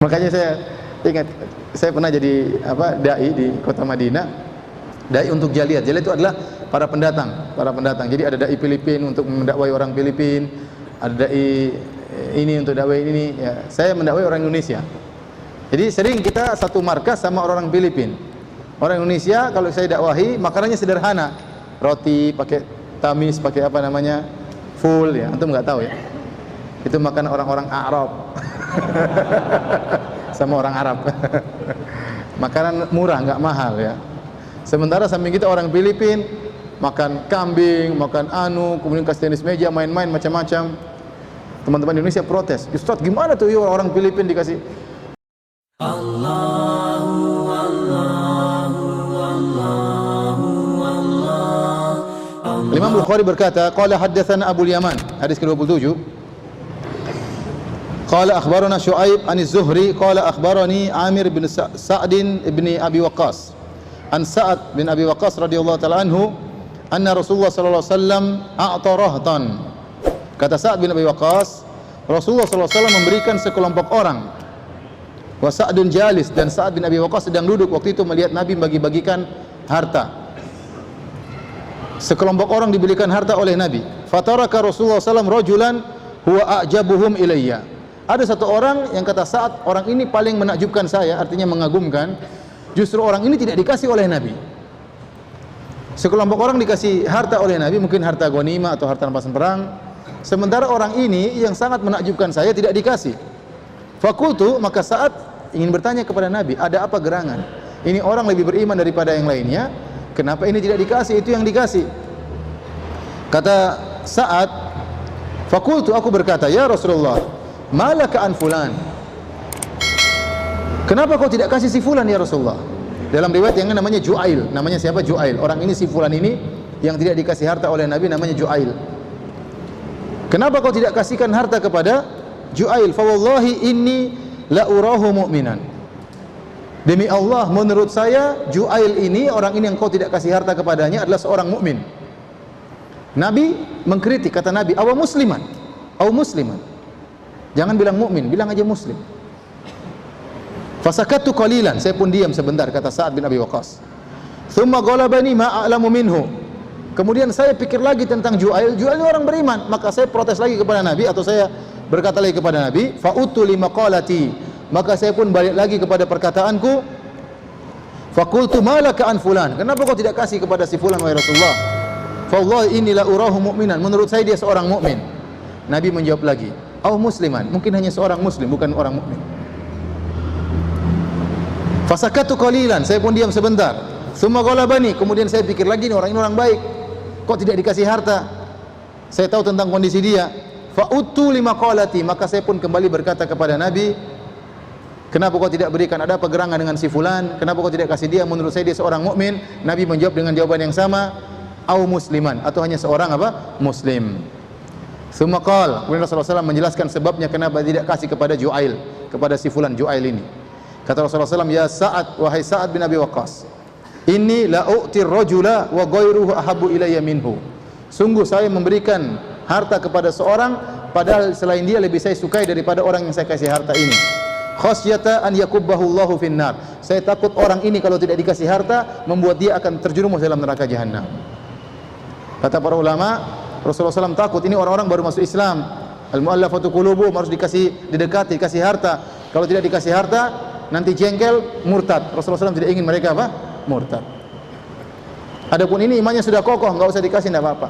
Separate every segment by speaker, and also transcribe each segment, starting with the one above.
Speaker 1: Makanya saya ingat, saya pernah jadi dai di kota Madinah, dai untuk jaliyat. Jaliyat itu adalah para pendatang. Jadi ada dai Filipin untuk mendakwai orang Filipin, ada dai ini untuk dakwai ini. Ya, saya mendakwai orang Indonesia. Jadi sering kita satu markas sama orang Filipin. Orang Indonesia kalau saya dakwahi makanannya sederhana, roti pakai tamis, pakai apa namanya, full ya. Antum nggak tahu ya? Itu makan orang-orang Arab. Sama orang Arab. Makanan murah, nggak mahal ya. Sementara samping kita orang Filipin makan kambing, makan kemudian kasih tenis meja, main-main macam-macam. Teman-teman Indonesia protes, Ustaz gimana tuh orang Filipin dikasih Imam Bukhari berkata, qala haddatsana Abu Yaman, hadis ke-27. Qala akhbarana Syu'aib an Az-Zuhri qala akhbarani Amir bin Sa'd bin Abi Waqqas an Sa'ad bin Abi Waqqas radhiyallahu ta'ala anhu anna Rasulullah sallallahu alaihi wasallam a'ta rahtan. Kata Sa'ad bin Abi Waqqas, Rasulullah sallallahu alaihi wasallam memberikan sekelompok orang. Wa Sa'dun jalis, dan Sa'ad bin Abi Waqqas sedang duduk waktu itu melihat Nabi bagi-bagikan harta. Sekelompok orang diberikan harta oleh Nabi. Fataraka Rasulullah sallallahu alaihi wasallam rajulan huwa a'jabuhum ilayya. Ada satu orang yang kata Sa'ad, orang ini paling menakjubkan saya, artinya mengagumkan. Justru orang ini tidak dikasih oleh Nabi. Sekelompok orang dikasih harta oleh Nabi, mungkin harta ghanimah atau harta rampasan perang. Sementara orang ini yang sangat menakjubkan saya tidak dikasih. Fakultu, maka Sa'ad ingin bertanya kepada Nabi, ada apa gerangan? Ini orang lebih beriman daripada yang lainnya, kenapa ini tidak dikasih? Itu yang dikasih. Kata Sa'ad, fakultu, aku berkata, ya Rasulullah, malaka an fulan, kenapa kau tidak kasih si fulan ya Rasulullah? Dalam riwayat yang namanya Ju'ail. Namanya siapa? Ju'ail. Orang ini, si fulan ini yang tidak dikasih harta oleh Nabi, namanya Ju'ail. Kenapa kau tidak kasihkan harta kepada Ju'ail? Fa wallahi inni la urahu mu'minan. Demi Allah, menurut saya Ju'ail ini, orang ini yang kau tidak kasih harta kepadanya adalah seorang mukmin. Nabi mengkritik, kata Nabi, aw musliman, aw musliman. Jangan bilang mukmin, bilang aja muslim. Fasakatu qalilan, saya pun diam sebentar, kata Sa'ad bin Abi Waqqas. Thumma ghalabani ma a'lamu minhu. Kemudian saya pikir lagi tentang Ju'ail. Ju'ail ini orang beriman, maka saya protes lagi kepada Nabi, atau saya berkata lagi kepada Nabi, fa'utu lima qalati, maka saya pun balik lagi kepada perkataanku. Faqultu malaka an fulan, kenapa kau tidak kasih kepada si fulan wahai Rasulullah? Fa wallahi inni la urahu mu'minan, menurut saya dia seorang mukmin. Nabi menjawab lagi, au musliman, mungkin hanya seorang muslim, bukan orang mukmin. Fasakatu qalilan, saya pun diam sebentar. Tsumma ghalabani, kemudian saya pikir lagi, orang ini orang baik, kok tidak dikasih harta? Saya tahu tentang kondisi dia. Fa'utu lima qalati, maka saya pun kembali berkata kepada Nabi, kenapa kau tidak berikan, ada apa gerangan dengan si fulan? Kenapa kau tidak kasih dia? Menurut saya dia seorang mukmin. Nabi menjawab dengan jawaban yang sama, au musliman, atau hanya seorang muslim. Tsumma qala, kemudian Rasulullah SAW menjelaskan sebabnya kenapa tidak kasih kepada Ju'ail, kepada si fulan Ju'ail ini. Kata Rasulullah SAW, ya Sa'ad, wahai Sa'ad bin Abi Waqqas, inni la u'tir rajula wa ghairuhu ahabbu ilayya minhu. Sungguh saya memberikan harta kepada seorang, padahal selain dia lebih saya sukai daripada orang yang saya kasih harta ini. Khasyata an yakubbahu Allahu finnar. Saya takut orang ini kalau tidak dikasih harta membuat dia akan terjerumus dalam neraka jahanam. Kata para ulama, Rasulullah SAW takut ini orang-orang baru masuk Islam, al-mu'allafatu qulubuhum, harus didekati, dikasih harta. Kalau tidak dikasih harta, nanti jengkel, murtad. Rasulullah SAW tidak ingin mereka murtad. Adapun ini imannya sudah kokoh, enggak usah dikasih, enggak apa-apa.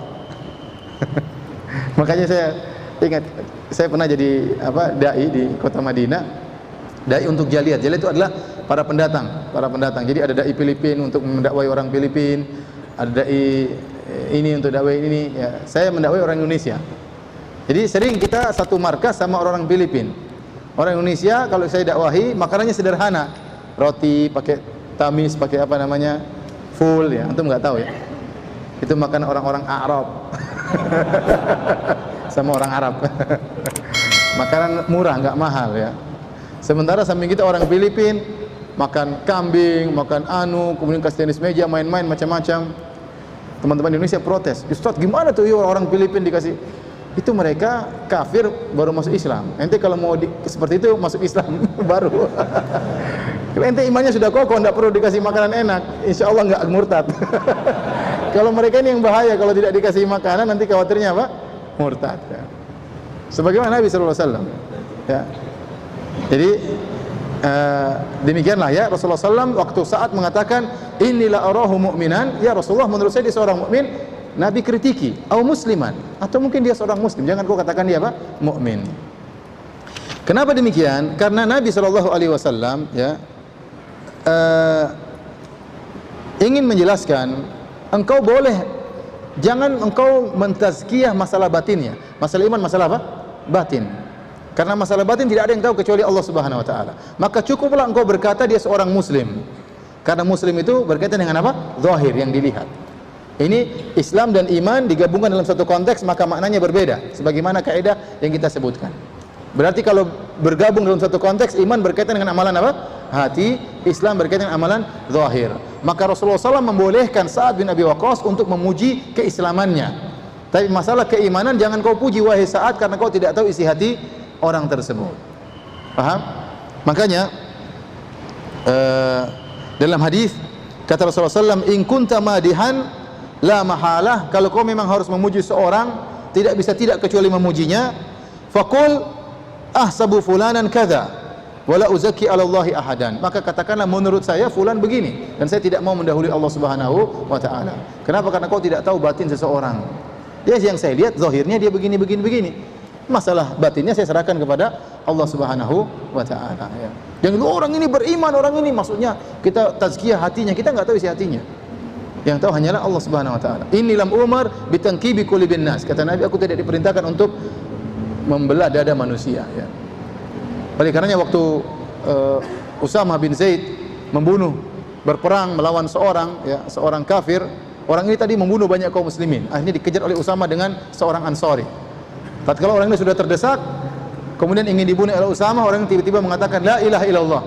Speaker 1: Makanya saya ingat, saya pernah jadi dai di kota Madinah, dai untuk jaliyat. Jaliyat itu adalah para pendatang. Jadi ada dai Filipin untuk mendakwai orang Filipin, ada dai ini untuk dakwai ini. Ya, saya mendakwai orang Indonesia. Jadi sering kita satu markas sama orang Filipin. Orang Indonesia kalau saya dakwahi makanannya sederhana, roti pakai tamis, pakai apa namanya, full ya. Antum nggak tahu ya? Itu makan orang-orang Arab. Sama orang Arab. Makanan murah, nggak mahal ya. Sementara samping kita orang Filipin makan kambing, makan kemudian kasih tenis meja, main-main macam-macam. Teman-teman Indonesia protes, Ustaz gimana tuh orang Filipin dikasih? itu mereka kafir baru masuk Islam. Ente kalau mau seperti itu masuk Islam baru. Kalau ente imannya sudah kokoh, tidak perlu dikasih makanan enak, insya Allah nggak murtad. Kalau mereka ini yang bahaya, kalau tidak dikasih makanan nanti khawatirnya apa? Murtad. Ya. Sebagaimana Nabi SAW. Ya. Jadi demikianlah ya Rasulullah SAW waktu saat mengatakan inilah arahu mu'minan, ya Rasulullah menurut saya dia seorang mukmin. Nabi kritiki, atau musliman, atau mungkin dia seorang muslim. Jangan kau katakan dia apa? Mukmin. Kenapa demikian? Karena Nabi SAW ya ingin menjelaskan, engkau boleh, jangan engkau mentazkiyah masalah batinnya. Masalah iman, masalah apa? Batin. Karena masalah batin tidak ada yang tahu kecuali Allah Subhanahu wa taala. Maka cukuplah engkau berkata dia seorang muslim. Karena muslim itu berkaitan dengan apa? Zahir, yang dilihat. Ini Islam dan iman digabungkan dalam satu konteks, maka maknanya berbeda sebagaimana kaidah yang kita sebutkan. Berarti kalau bergabung dalam satu konteks, iman berkaitan dengan amalan apa? Hati, Islam berkaitan dengan amalan zahir. Maka Rasulullah SAW membolehkan Sa'ad bin Abi Waqqas untuk memuji keislamannya. Tapi masalah keimanan jangan kau puji wahai Sa'ad, karena kau tidak tahu isi hati orang tersebut. Paham? Makanya dalam hadis kata Rasulullah SAW, in kunta madihan la mahalah, kalau kau memang harus memuji seorang, tidak bisa tidak kecuali memujinya. Faqul ahsabu fulanan kadza wala uzakki 'ala Allahi ahadan. Maka katakanlah menurut saya fulan begini dan saya tidak mau mendahului Allah Subhanahu wa taala. Kenapa? Karena kau tidak tahu batin seseorang. Ya, yang saya lihat zahirnya dia begini. Masalah batinnya saya serahkan kepada Allah Subhanahu wa taala ya. Jangan orang ini beriman, orang ini maksudnya kita tazkiyah hatinya, kita enggak tahu isi hatinya. Yang tahu hanyalah Allah Subhanahu wa taala. Inni lam umar bitanqibi qulubin nas. Kata Nabi, aku tidak diperintahkan untuk membelah dada manusia ya. Oleh karenanya waktu Usamah bin Zaid berperang melawan seorang kafir, orang ini tadi membunuh banyak kaum muslimin. Akhirnya dikejar oleh Usamah dengan seorang Ansari. Tatkala orang ini sudah terdesak, kemudian ingin dibunuh oleh Usamah, orang tiba-tiba mengatakan la ilaha illallah.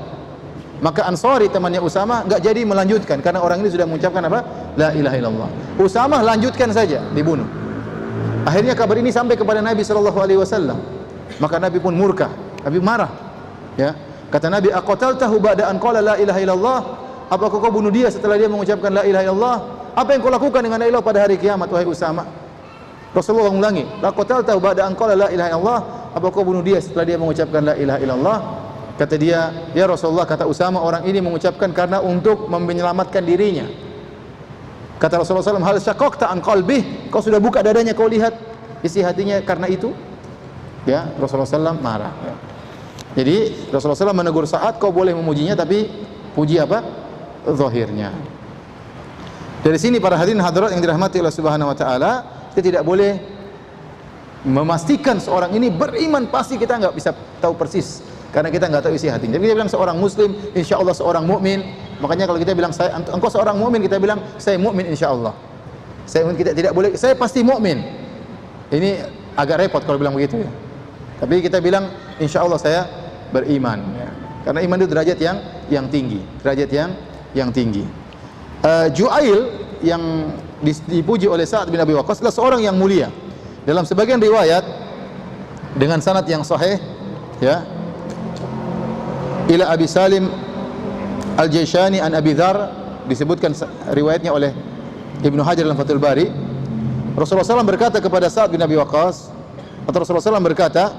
Speaker 1: Maka Ansari temannya Usamah enggak jadi melanjutkan karena orang ini sudah mengucapkan apa? La ilaha illallah. Usamah lanjutkan saja, dibunuh. Akhirnya kabar ini sampai kepada Nabi sallallahu alaihi wasallam. Maka Nabi pun murka, Nabi marah. Ya. Kata Nabi, aqataltahu ba'da an qala la ilaha illallah? Apakah kau bunuh dia setelah dia mengucapkan la ilaha illallah? Apa yang kau lakukan dengan la ilaha pada hari kiamat wahai Usamah? Rasulullah mengulangi, laqataltahu ba'da an qala la ilaha illallah? Apakah kau bunuh dia setelah dia mengucapkan la ilaha illallah? Kata dia, ya Rasulullah, kata Usamah, orang ini mengucapkan karena untuk menyelamatkan dirinya. Kata Rasulullah SAW, hal syaqaqta an qalbih, kau sudah buka dadanya, kau lihat isi hatinya karena itu? Ya, Rasulullah SAW marah. Ya. Jadi Rasulullah SAW menegur Sa'ad, kau boleh memujinya tapi puji apa? Zahirnya. Dari sini para hadirin hadirat yang dirahmati Allah Subhanahu wa taala, kita tidak boleh memastikan seorang ini beriman pasti, kita enggak bisa tahu persis. Karena kita enggak tahu isi hatinya. Jadi kita bilang seorang muslim, insyaallah seorang mukmin. Makanya kalau kita bilang engkau seorang mukmin, kita bilang saya mukmin insyaallah. Kita tidak boleh saya pasti mukmin. Ini agak repot kalau bilang begitu ya. Tapi kita bilang insyaallah saya beriman ya. Karena iman itu derajat yang tinggi, derajat yang tinggi. Ju'ail yang dipuji oleh Sa'ad bin Abi Waqqas adalah seorang yang mulia. Dalam sebagian riwayat dengan sanad yang sahih ya, ila Abi Salim Al-Jaishani an Abi Dzar, disebutkan riwayatnya oleh Ibnu Hajar dalam Fathul Bari. Rasulullah SAW berkata kepada Sa'ad bin Abi Waqqas, atau Rasulullah SAW berkata,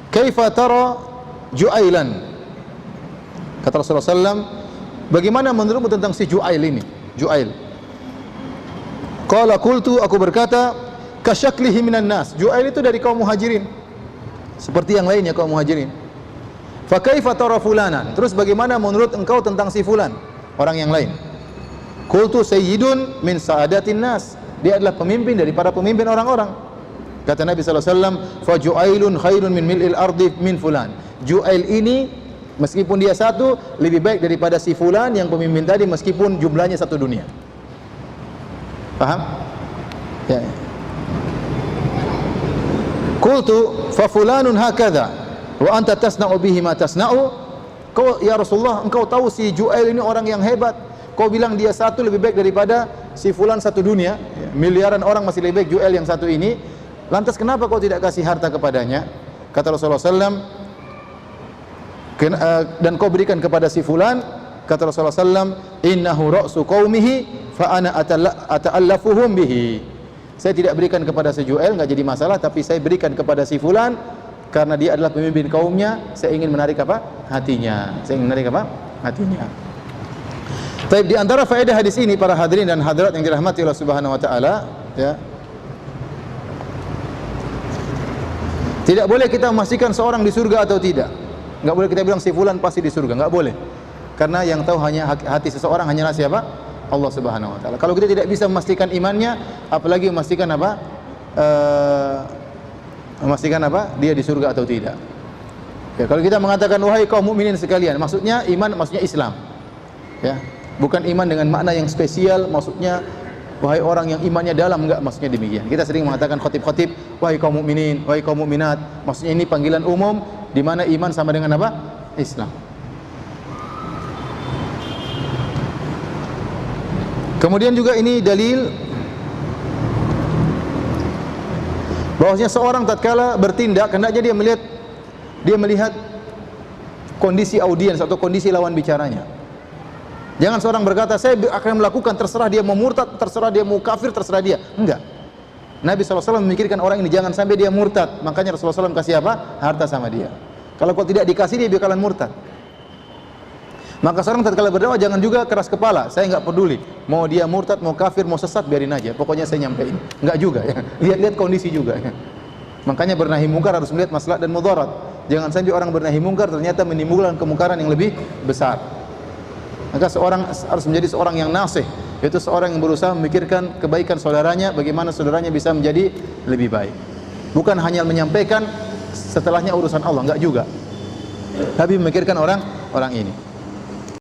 Speaker 1: "Kaifa tara Ju'ailan?" Kata Rasulullah SAW, bagaimana menurutmu tentang si Ju'ail ini? Ju'ail. Qala qultu, aku berkata, kasyaklihi minan nas. Ju'ail itu dari kaum Muhajirin, seperti yang lainnya kaum Muhajirin. Fa kaifa tara fulanan? Terus bagaimana menurut engkau tentang si fulan, orang yang lain? Qultu sayyidun min saadatin nas. Dia adalah pemimpin dari para pemimpin orang-orang. Kata Nabi sallallahu alaihi wasallam, fa ju'ailun khairun min mil'il ardi min fulan. Ju'ail ini meskipun dia satu lebih baik daripada si fulan yang pemimpin tadi meskipun jumlahnya satu dunia. Paham? Ya. Qultu fa fulanun hakadha wa anta tasna'u bihi ma tasna'u. Kau ya Rasulullah, engkau tahu si Ju'ail ini orang yang hebat. Kau bilang dia satu lebih baik daripada si fulan satu dunia. Miliaran orang masih lebih baik Ju'ail yang satu ini. Lantas kenapa kau tidak kasih harta kepadanya? Kata Rasulullah SAW, dan kau berikan kepada si fulan. Kata Rasulullah SAW, innahu ra'su qaumihi fa ana ata'allafuhum bihi. Saya tidak berikan kepada si Juel, enggak jadi masalah, tapi saya berikan kepada si fulan karena dia adalah pemimpin kaumnya. Saya ingin menarik apa? Hatinya. Saya ingin menarik apa? Hatinya. Baik, di antara faedah hadis ini para hadirin dan hadirat yang dirahmati Allah Subhanahu wa taala, ya. Tidak boleh kita memastikan seorang di surga atau tidak. Enggak boleh kita bilang si fulan pasti di surga, enggak boleh. Karena yang tahu hanya hati seseorang hanyalah siapa? Allah Subhanahu wa taala. Kalau kita tidak bisa memastikan imannya, apalagi memastikan apa? Memastikan apa? Dia di surga atau tidak. Ya, kalau kita mengatakan wahai kaum mukminin sekalian, maksudnya iman, maksudnya Islam. Ya. Bukan iman dengan makna yang spesial, maksudnya wahai orang yang imannya dalam, enggak, maksudnya demikian. Kita sering mengatakan khotib-khotib, wahai kaum mukminin, wahai kaum mukminat. Maksudnya ini panggilan umum di mana iman sama dengan apa? Islam. Kemudian juga ini dalil bahwasanya seorang tatkala bertindak hendaknya dia melihat kondisi audiens atau kondisi lawan bicaranya. Jangan seorang berkata, saya akan melakukan, terserah dia mau murtad, terserah dia mau kafir, terserah dia. Enggak. Nabi SAW memikirkan orang ini, jangan sampai dia murtad. Makanya Rasulullah SAW kasih apa? Harta sama dia. Kalau tidak dikasih, dia bakalan murtad. Maka seorang tatkala berdakwah jangan juga keras kepala. Saya enggak peduli. Mau dia murtad, mau kafir, mau sesat, biarin aja. Pokoknya saya nyampein. Enggak juga ya. Lihat-lihat kondisi juga ya. Makanya bernahi mungkar harus melihat maslahat dan mudarat. Jangan sampai orang bernahi mungkar ternyata menimbulkan kemungkaran yang lebih besar. Maka seorang harus menjadi seorang yang nasih, yaitu seorang yang berusaha memikirkan kebaikan saudaranya, bagaimana saudaranya bisa menjadi lebih baik. Bukan hanya menyampaikan setelahnya urusan Allah, enggak juga. Tapi memikirkan orang ini.